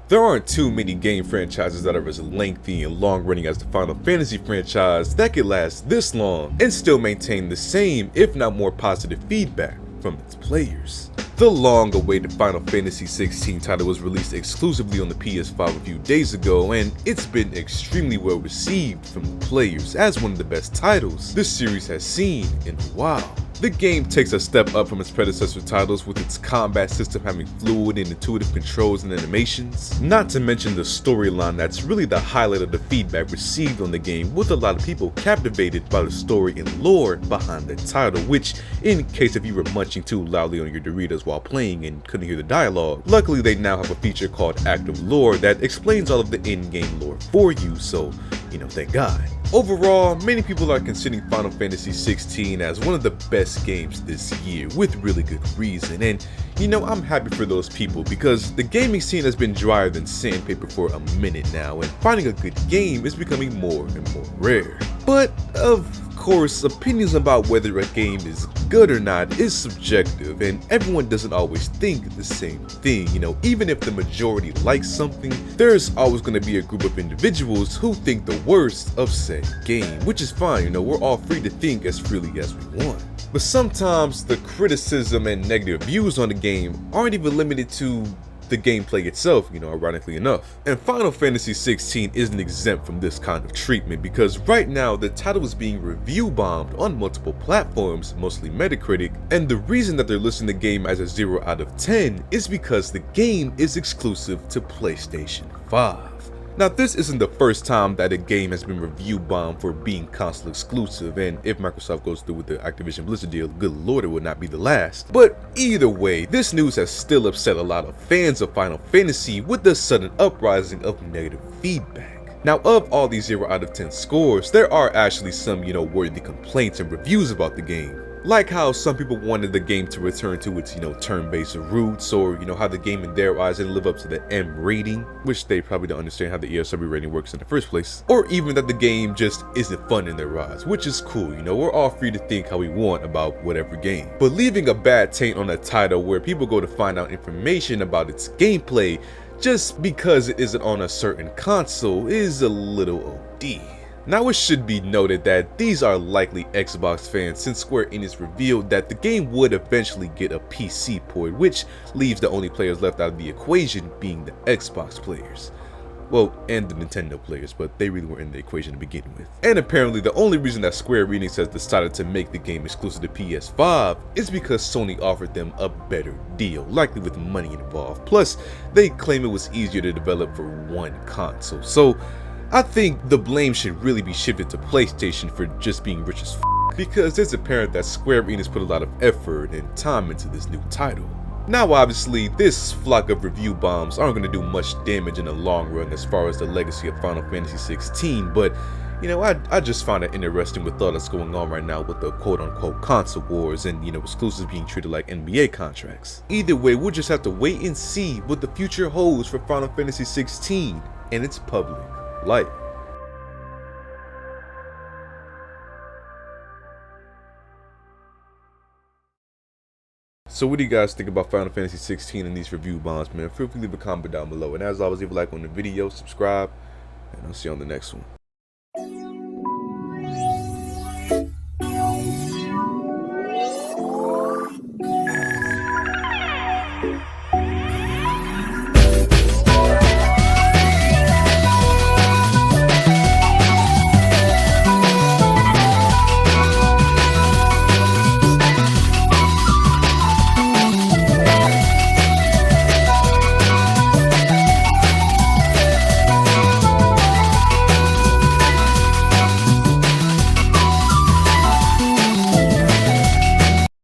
There aren't too many game franchises that are as lengthy and long-running as the Final Fantasy franchise that could last this long and still maintain the same, if not more positive feedback from its players. The long-awaited Final Fantasy XVI title was released exclusively on the PS5 a few days ago, and it's been extremely well received from the players as one of the best titles this series has seen in a while. The game takes a step up from its predecessor titles, with its combat system having fluid and intuitive controls and animations, not to mention the storyline that's really the highlight of the feedback received on the game, with a lot of people captivated by the story and lore behind the title, which, in case if you were munching too loudly on your Doritos while playing and couldn't hear the dialogue, luckily they now have a feature called Active Lore that explains all of the in-game lore for you, so, thank God. Overall, many people are considering Final Fantasy XVI as one of the best games this year, with really good reason, and I'm happy for those people because the gaming scene has been drier than sandpaper for a minute now, and finding a good game is becoming more and more rare. But, of course, opinions about whether a game is good or not is subjective, and everyone doesn't always think the same thing. Even if the majority likes something, there's always going to be a group of individuals who think the worst of said game, which is fine. We're all free to think as freely as we want. But sometimes the criticism and negative views on the game aren't even limited to the gameplay itself, ironically enough. And Final Fantasy XVI isn't exempt from this kind of treatment, because right now the title is being review bombed on multiple platforms, mostly Metacritic, and the reason that they're listing the game as a 0 out of 10 is because the game is exclusive to PlayStation 5. Now, this isn't the first time that a game has been review bombed for being console exclusive, and if Microsoft goes through with the Activision Blizzard deal, good lord, it would not be the last. But either way, this news has still upset a lot of fans of Final Fantasy with the sudden uprising of negative feedback. Now, of all these 0 out of 10 scores, there are actually some, worthy complaints and reviews about the game. Like how some people wanted the game to return to its, turn-based roots, or, how the game in their eyes didn't live up to the M rating, which they probably don't understand how the ESW rating works in the first place, or even that the game just isn't fun in their eyes, which is cool, we're all free to think how we want about whatever game. But leaving a bad taint on a title where people go to find out information about its gameplay just because it isn't on a certain console is a little OD. Now, it should be noted that these are likely Xbox fans, since Square Enix revealed that the game would eventually get a PC port, which leaves the only players left out of the equation being the Xbox players. Well, and the Nintendo players, but they really weren't in the equation to begin with. And apparently the only reason that Square Enix has decided to make the game exclusive to PS5 is because Sony offered them a better deal, likely with money involved. Plus, they claim it was easier to develop for one console. So I think the blame should really be shifted to PlayStation for just being rich as f, because it's apparent that Square Enix put a lot of effort and time into this new title. Now, obviously, this flock of review bombs aren't going to do much damage in the long run as far as the legacy of Final Fantasy XVI, but I just find it interesting with all that's going on right now with the quote-unquote console wars and, exclusives being treated like NBA contracts. Either way, we'll just have to wait and see what the future holds for Final Fantasy XVI and its public life. So what do you guys think about Final Fantasy 16 and these review bombs, man? Feel free to leave a comment down below. And as always, leave a like on the video, subscribe, and I'll see you on the next one.